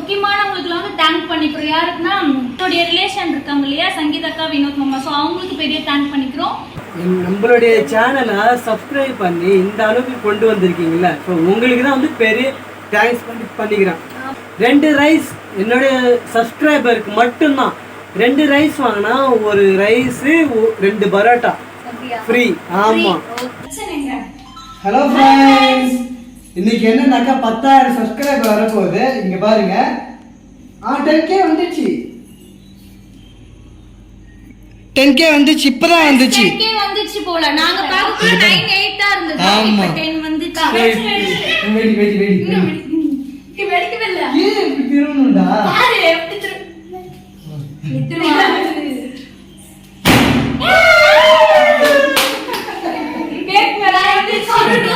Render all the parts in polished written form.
முக்கியமானவங்களுக்கு வந்து தேங்க் பண்ணிக்கிறோம். யாருக்குன்னா நம்மளுடைய ரிலேஷன் இருக்காங்க இல்லையா, சங்கீதக்கா, வினோத் மாமா. ஸோ அவங்களுக்கு பெரிய தேங்க் பண்ணிக்கிறோம். நம்மளுடைய சேனலை சப்ஸ்கிரைப் பண்ணி இந்த அளவுக்கு கொண்டு வந்திருக்கீங்களா, ஸோ உங்களுக்கு தான் வந்து பெரிய தேங்க்ஸ் பண்ணிக்கிறேன். 2 ரைஸ் என்னுடைய சப்ஸ்கிரைபருக்கு மட்டும்தான். 2 ரைஸ் வாங்கினா ஒரு ரைஸு 2 பரோட்டா ஃப்ரீ. ஆமாம். ஹலோ ஃப்ரெண்ட்ஸ், இன்னைக்கு என்னன்னாக்கா 10,000 சப்ஸ்கிரைபர் வரப்போகுது. இங்கே பாருங்க, 10K வந்துச்சு. 10K வந்துச்சு, இப்பதான் வந்துச்சு. 10K வந்துச்சு போல. நாங்க பாக்குறது 9-8 தான் இருந்தது. இப்போ 10 வந்துச்சு. வெடி வெடிக்கவே இல்ல. ஏன் இப்படி திரும்பணும்டா? பாரு எப்படி திரும்ப. கேக் மேல வந்து சொல்லுங்க.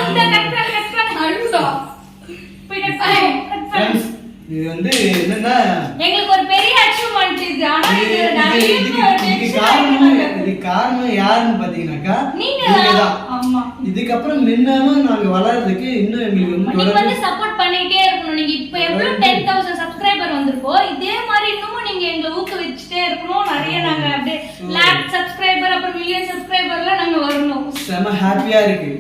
இது வந்து என்னன்னா எங்களுக்கு ஒரு பெரிய அச்சீவ்மென்ட் இது. ஆனா இது காரணம் யாருன்னு பாத்தீங்கன்னாக்கா நீங்க தான். ஆமா. இதுக்கப்புறம் முன்னமும் நாங்க வளர்றதுக்கு இன்னும் எங்களுக்கு நீங்க வந்து சப்போர்ட் பண்ணிட்டே இருக்கணும். நீங்க இப்ப எவ்வளவு 10,000 சப்ஸ்கிரைபர் வந்திருக்கோ, இதே மாதிரி இன்னமும் நீங்க எங்களை ஊக்குவிச்சுட்டே இருக்கணும். நிறைய நாங்க அப்படியே லாக் சப்ஸ்கிரைபர் அப்புறம் மில்லியன் சப்ஸ்கிரைபர்லாம் நாங்க வரணும். செம ஹாப்பியா இருக்கு.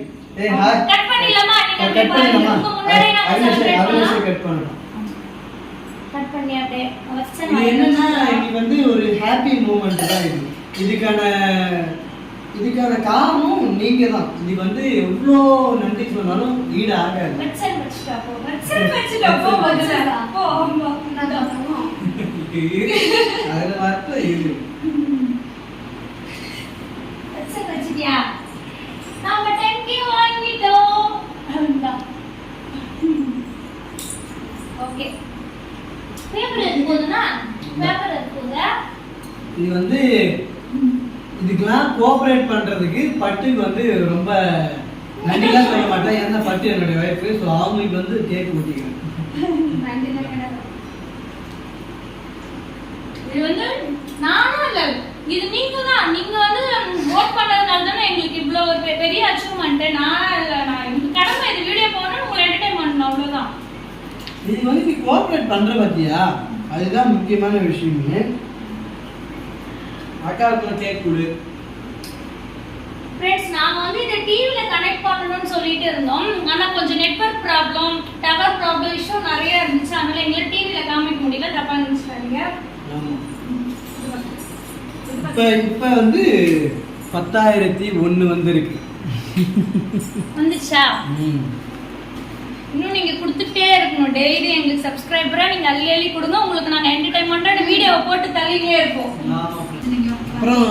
கட் பண்ணிடலாமா? நீங்க அப்படியே பாருங்க. முன்னாடி நாங்க செலிப்ரேட் பண்ணலாம். கட் பண்ணலாம். கட் பண்ணி அப்படியே வச்சேன். இது என்னன்னா இது வந்து ஒரு ஹாப்பி மூமெண்ட் தான். இதுக்கான காரணம் நீங்க தான். இது வந்து எவ்வளோ நன்றி சொன்னாலும் ஈடு ஆகாது. அதுல வார்த்தை இது. இது வந்து இதுக்கெல்லாம் கோஆபரேட் பண்றதுக்கு பட்டுக்கு வந்து ரொம்ப நன்றிலாம் சொல்ல மாட்டேன். ஏன்னா பட்டு என்னுடைய வைஃபு. ஸோ அவங்களுக்கு வந்து கேக் ஊட்டிக்கிறேன். இது வந்து நானும் இல்ல, இது நீங்க தான். நீங்க வந்து ஓட் பண்ணதுனால தானே எங்களுக்கு இவ்வளவு ஒரு பெரிய அச்சீவ்மெண்ட். நானா இல்ல, நான் இந்த கடமை இது வீடியோ போடணும், உங்களை என்டர்டைன் பண்ணணும், அவ்வளவுதான். இது வந்து நீ கோஆபரேட் பண்ற பத்தியா, அதுதான் முக்கியமான விஷயமே. அக்காவுக்கு கேக் கொடு. ஃப்ரெண்ட்ஸ், நாம வந்து இந்த டிவில கனெக்ட் பண்ணணும்னு சொல்லிட்டு இருந்தோம். ஆனா கொஞ்சம் network problem, tower problem issue நிறைய இருந்துச்சு. அதனால எங்களால டிவில காமிக்க முடியல. தப்பா நினைச்சுட்டாங்க. இப்ப வந்து 10,001 வந்திருக்கு. வந்துச்சா? இன்னும் நீங்க கொடுத்துட்டே இருக்கணும். டெய்லி எங்களுக்கு சப்ஸ்கிரைபரா நீங்க அள்ளி அள்ளி கொடுங்க. உங்களுக்கு நாங்க என்டர்டைன்மெண்டா வீடியோவை போட்டு தள்ளிட்டே இருப்போம். அப்புறம்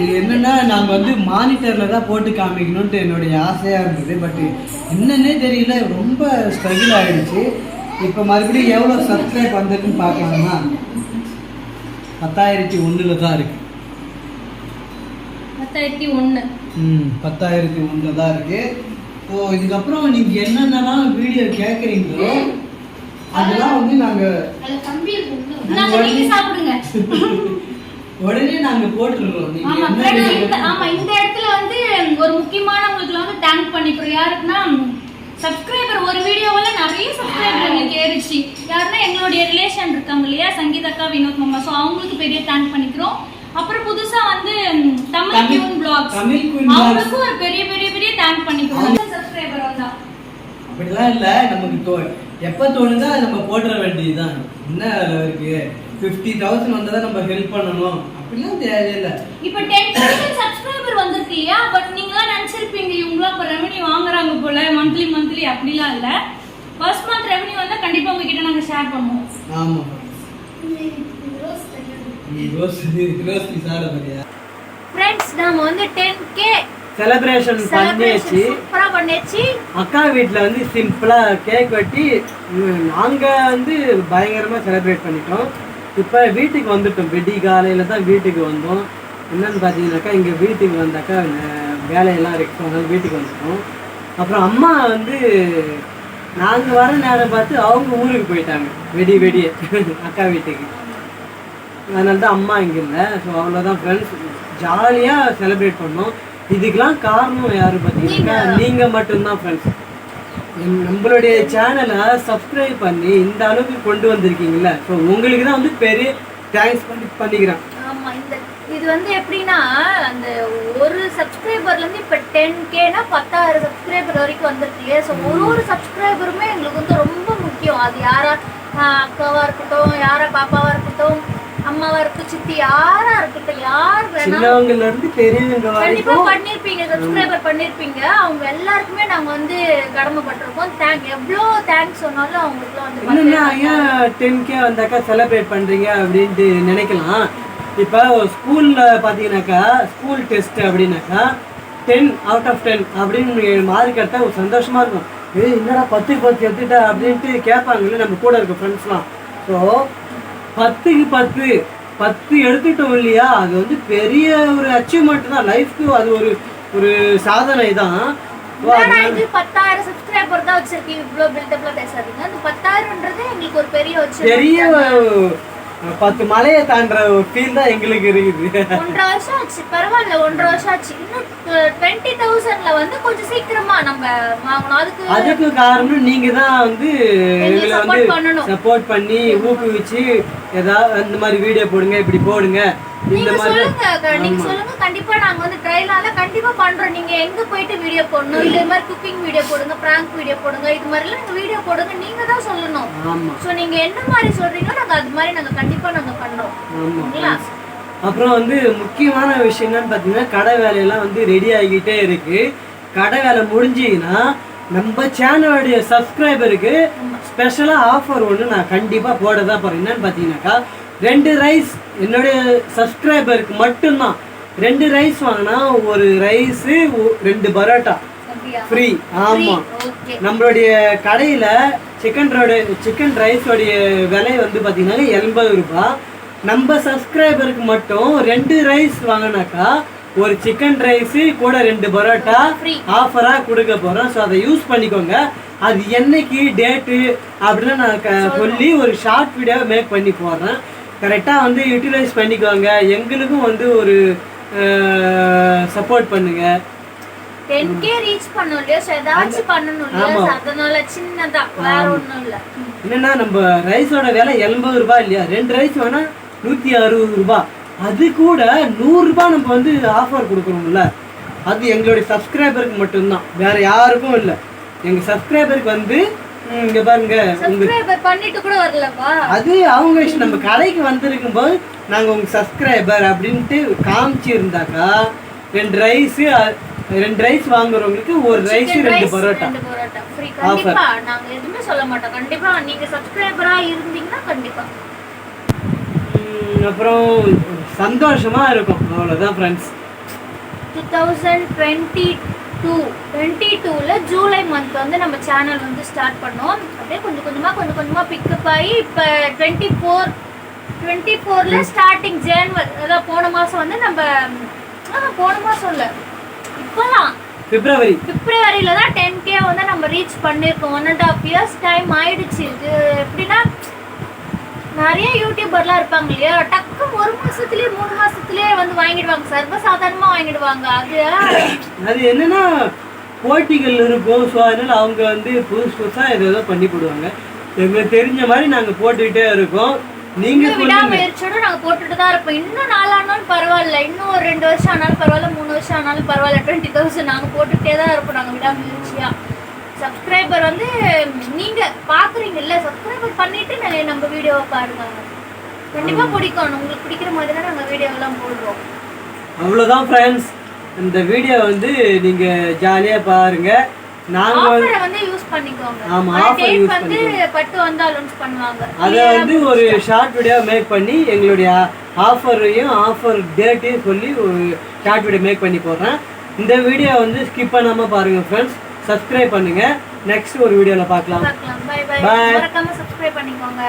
இது என்னன்னா, நாங்க வந்து மானிட்டர்ல தான் போட்டு காமிக்கணும்ட்டு என்னுடைய ஆசையா இருந்தது. பட் என்னன்னே தெரியல, ரொம்ப ஸ்ட்ரகிள் ஆயிடுச்சு. இப்போ மறுபடியும் எவ்வளோ சப்ஸ்கிரைப் வந்திருக்குன்னு பார்க்கலாமா? 10,001 தான் இருக்கு. 10,001. 10,001 தான் இருக்கு. ஸோ இதுக்கப்புறம் நீங்க என்னென்னலாம் வீடியோ கேட்குறீங்களோ அதெல்லாம் வந்து நாங்க சாப்பிடுங்க. உடனே நாங்க போட்டுடுறோம். ஆமா, இந்த இடத்துல வந்து ஒரு முக்கியமானவங்களுக்கு வந்து தேங்க் பண்ணிக்கிறோம். யாருக்குன்னா சப்ஸ்கிரைபர் ஒரு வீடியோவில் நிறைய சப்ஸ்கிரைபர் எங்களுக்கு ஏறிச்சு. யாருன்னா எங்களுடைய ரிலேஷன் இருக்காங்க இல்லையா, சங்கீதக்கா, வினோத் மாமா. ஸோ அவங்களுக்கு பெரிய தேங்க் பண்ணிக்கிறோம். அப்புறம் புதுசா வந்து தமிழ் கியூன் பிளாக்ஸ், அவங்களுக்கும் ஒரு பெரிய பெரிய பெரிய தேங்க் பண்ணிக்கிறோம். சப்ஸ்கிரைபர் வந்தா அப்படிலாம் இல்லை, நமக்கு எப்போ தோணுதா நம்ம போட்டுற வேண்டியதுதான். என்ன இருக்கு, 50,000 வந்தா நம்ம ஹெல்ப் பண்ணணும் அப்படிலாம் தேவையில்லை. இப்போ 10,000 சப்ஸ்கிரைபர் வந்திருக்கு இல்லையா, பட் நீங்களாம் நினைச்சிருப்பீங்க இவங்களாம் இப்போ ரெவன்யூ வாங்குறாங்க போல மந்த்லி அப்படிலாம் இல்லை. ஃபர்ஸ்ட் மந்த் ரெவன்யூ வந்தா கண்டிப்பா உங்ககிட்ட நாங்க ஷேர் பண்ணுவோம். ஆமா. ஃப்ரெண்ட்ஸ், நாம வந்து 10K செலிப்ரேஷன் பண்ணியாச்சு. அக்கா வீட்டில் வந்து சிம்பிளாக கேக் வெட்டி நாங்கள் வந்து பயங்கரமாக செலிப்ரேட் பண்ணிட்டோம். இப்போ வீட்டுக்கு வந்துட்டோம். வெடி காலையில் தான் வீட்டுக்கு வந்தோம். என்னன்னு பார்த்தீங்கன்னாக்கா, இங்கே வீட்டுக்கு வந்தாக்கா வேலையெல்லாம் இருக்கு, வீட்டுக்கு வந்துட்டோம். அப்புறம் அம்மா வந்து நாங்கள் வர நேரம் பார்த்து அவங்க ஊருக்கு போயிட்டாங்க, வெடியே அக்கா வீட்டுக்கு. அதனால தான் அம்மா இங்கே இல்லை. ஸோ அவ்வளோதான் ஃப்ரெண்ட்ஸ், ஜாலியாக செலிப்ரேட் பண்ணோம். இதுக்கெல்லாம் காரணம் யாரு பார்த்தீங்கன்னா நீங்கள் மட்டும்தான் ஃப்ரெண்ட்ஸ். நம்மளுடைய சேனலை சப்ஸ்கிரைப் பண்ணி இந்த அளவுக்கு கொண்டு வந்திருக்கீங்கல்ல, ஸோ உங்களுக்கு தான் வந்து பெரிய தேங்க்ஸ் பண்ணிக்கிறேன். ஆமா, இது வந்து எப்படின்னா அந்த ஒரு சப்ஸ்கிரைபர்லேருந்து இப்போ 10Kனா 10,000 சப்ஸ்கிரைபர் வரைக்கும் வந்துருக்கு. ஸோ ஒரு சப்ஸ்கிரைபருமே எங்களுக்கு வந்து ரொம்ப முக்கியம். அது யாரா அக்காவா இருக்கட்டும், யாரா பாப்பாவா இருக்கட்டும், அம்மாவா இருக்கட்டும், சித்தி யாரா இருக்கட்டும், யார் சின்னவங்கல இருந்து பெரியவங்க கண்டிப்பா பண்ணிருப்பீங்க, சப்ஸ்கிரைபர் பண்ணிருப்பீங்க. அவங்க எல்லாருக்குமே நாங்க வந்து கடமைப்பட்டிருக்கோம். எவ்வளோ தேங்க்ஸ் சொன்னாலும் அவங்களுக்கு வந்து ஏன் 10K வந்தாக்கா செலிப்ரேட் பண்றீங்க அப்படின்ட்டு நினைக்கலாம். இப்போ ஸ்கூல்ல பாத்தீங்கன்னாக்கா ஸ்கூல் டெஸ்ட் அப்படின்னாக்கா 10 out of 10 அப்படின்னு மார்க் எடுத்தா ஒரு சந்தோஷமா இருக்கும். என்னடா 10க்கு 10 எடுத்துட்டா அப்படின்ட்டு கேட்பாங்கல்ல நம்ம கூட இருக்க ஃப்ரெண்ட்ஸ்லாம். ஸோ 10க்கு 10 எடுத்துட்டோம் இல்லையா, அது வந்து பெரிய ஒரு அச்சீவ்மெண்ட் தான் லைஃப்க்கு. அது ஒரு சாதனை தான். 10,000 சப்ஸ்கிரைபர் தான் வச்சிருக்கீங்க, இவ்வளோ பில்டப்ல பேசாதீங்க. அந்த 10,000ன்றது எங்களுக்கு ஒரு பெரிய 10 மலையை தாண்டுற ஒரு ஃபீல் தான் எங்களுக்கு இருக்குது. 1.5 வருஷம் ஆச்சு, பரவாயில்ல 1.5 வருஷம் ஆச்சு. இன்னும் 20,000ல வந்து கொஞ்சம் சீக்கிரமா நம்ம வாங்கணும். அதுக்கு காரணம் நீங்க தான் வந்து எங்களை வந்து சப்போர்ட் பண்ணி ஊக்குவிச்சு ஏதாவது இந்த மாதிரி வீடியோ போடுங்க, இப்படி போடுங்க, நீங்க சொல்லுங்க. கண்டிப்பா நாங்க வந்து ட்ரையலால கண்டிப்பா பண்றோம். நீங்க எங்க போயிட்டு வீடியோ போடணும், இது மாதிரி குக்கிங் வீடியோ போடுங்க, பிராங்க் வீடியோ போடுங்க, இது மாதிரி எல்லாம் வீடியோ போடுங்க, நீங்க தான் சொல்லணும். சோ நீங்க என்ன மாதிரி சொல்றீங்களோ நாங்க அது மாதிரி நாங்க கண்டிப்பா நாங்க பண்றோம். அப்புறம் வந்து முக்கியமான விஷயம் என்னன்னு பாத்தீங்கன்னா, கடை வேலையெல்லாம் வந்து ரெடி ஆகிக்கிட்டே இருக்கு. கடை வேலை முடிஞ்சிங்கன்னா நம்ம சேனலுடைய சப்ஸ்கிரைபருக்கு ஸ்பெஷலா ஆஃபர் ஒன்று நான் கண்டிப்பா போட தான் போறேன். என்னன்னு பாத்தீங்கன்னாக்கா 2 ரைஸ் என்னுடைய சப்ஸ்கிரைபருக்கு மட்டும்தான். 2 ரைஸ் வாங்கினா ஒரு ரைஸ் 2 பரோட்டா ஃப்ரீ. ஆமா, நம்மளுடைய கடையில சிக்கன் ரைஸோடைய விலை வந்து பாத்தீங்கன்னா 80 ரூபாய். நம்ம சப்ஸ்கிரைபருக்கு மட்டும் 2 ரைஸ் வாங்கினாக்கா ஒரு சிக்கன் ரைஸ் கூட 2 பரோட்டா ஆஃபரா கொடுக்க போறோம். ஸோ அதை யூஸ் பண்ணிக்கோங்க. அது என்னைக்கு டேட்டு அப்படின்னு நான் சொல்லி ஒரு ஷார்ட் வீடியோ மேக் பண்ணி போடுறேன். கரெக்டாக வந்து யூட்டிலைஸ் பண்ணிக்கோங்க. எங்களுக்கும் வந்து ஒரு சப்போர்ட் பண்ணுங்க. 10K ரீச் பண்ணனும் இல்லையா, ஏதாச்சும் பண்ணனும் இல்லையா, அதனால சின்னதா வேற ஒண்ணும் இல்ல. என்னன்னா நம்ம ரைஸோட விலை 80 ரூபாய் இல்லையா, 2 ரைஸ் வேணா 160 ரூபாய். அது கூட 100 ரூபாய் நம்ம வந்து ஆஃபர் கொடுக்குறோம்ல, அது எங்களுடைய சப்ஸ்கிரைபருக்கு மட்டும்தான், வேற யாருக்கும் இல்லை. எங்க சப்ஸ்கிரைபருக்கு வந்து இங்க பாருங்க, சப்ஸ்கிரைபர் பண்ணிட்டு கூட வரலவா, அது அவங்க இஷ்டம். நம்ம கடைக்கு வந்திருக்கும் போது நாங்க உங்க சப்ஸ்கிரைபர் அப்படின்ட்டு காமிச்சிருந்தாக்கா 2 ரைஸ் வாங்குறவங்களுக்கு ஒரு ரைஸ் 2 பரோட்டா ஃப்ரீ. கண்டிப்பா நாங்க எதுவுமே சொல்ல மாட்டோம். கண்டிப்பா நீங்க சப்ஸ்கிரைபரா இருந்தீங்கன்னா கண்டிப்பா. அப்புறம் சந்தோஷமா இருக்கும், அவ்வளவுதான் ஃப்ரெண்ட்ஸ். 2022ல ஜூலை மந்த் வந்து நம்ம சேனல் வந்து ஸ்டார்ட் பண்ணோம். அப்படியே கொஞ்சம் கொஞ்சமா பிக்கப் ஆகி இப்போ 24ல ஸ்டார்டிங் ஜனவரி, அதாவது போன மாசம் வந்து நம்ம போன மாசம் இல்லை, இப்போதான் பிப்ரவரியில தான் 10K வந்து நம்ம ரீச் பண்ணியிருக்கோம். 1.5 years டைம் ஆயிடுச்சு. இது எப்படின்னா நிறைய யூடியூபர்லாம் இருப்பாங்க இல்லையா, டக்குன்னு 1 மாசத்துலயே 3 மாசத்துலயே வந்து வாங்கிடுவாங்க, சர்வசாதாரணமா வாங்கிடுவாங்க. அது என்னன்னா போட்டிகள் இருக்கும். ஸோ அதனால அவங்க வந்து புதுசா ஏதோ பண்ணி போடுவாங்க. எங்களுக்கு தெரிஞ்ச மாதிரி நாங்க போட்டுக்கிட்டே இருக்கோம். நீங்க விடாமுயற்சியோட நாங்க போட்டுட்டு தான் இருப்போம். இன்னும் 4 ஆனாலும் பரவாயில்ல, இன்னும் ஒரு 2 வருஷம் ஆனாலும் பரவாயில்ல, 3 வருஷம் ஆனாலும் பரவாயில்ல, 20,000 நாங்க போட்டுட்டே தான் இருப்போம். நாங்க விடாமுயற்சியா சப்ஸ்கிரைபர் வந்து நீங்க பாக்குறீங்கல்ல, சப்ஸ்கிரைபர் பண்ணிட்டு நம்ம வீடியோவை பாருங்க. கண்டிப்பா பிடிக்கும், உங்களுக்கு பிடிக்கிற மாதிரி தான் நாங்க வீடியோ எல்லாம் போடுறோம். அவ்வளவுதான் ஃப்ரெண்ட்ஸ், இந்த வீடியோ வந்து நீங்க ஜாலியா பாருங்க. நாங்க வந்து யூஸ் பண்ணிக்கோங்க. ஆமா, ஆஃபர் யூஸ் வந்து பட்டு வந்து அலௌன்ஸ் பண்ணுவாங்க. அத வந்து ஒரு ஷார்ட் வீடியோ மேக் பண்ணி எங்களுடைய ஆஃபரையும் ஆஃபர் டேட்டையும் சொல்லி ஒரு ஷார்ட் வீடியோ மேக் பண்ணி போடுறேன். இந்த வீடியோ வந்து ஸ்கிப் பண்ணாம பாருங்க ஃப்ரெண்ட்ஸ். சப்ஸ்கிரைப் பண்ணுங்க. நெக்ஸ்ட் ஒரு வீடியோல பார்க்கலாம். By by. மறக்காம சப்ஸ்கிரைப் பண்ணிக்கோங்க.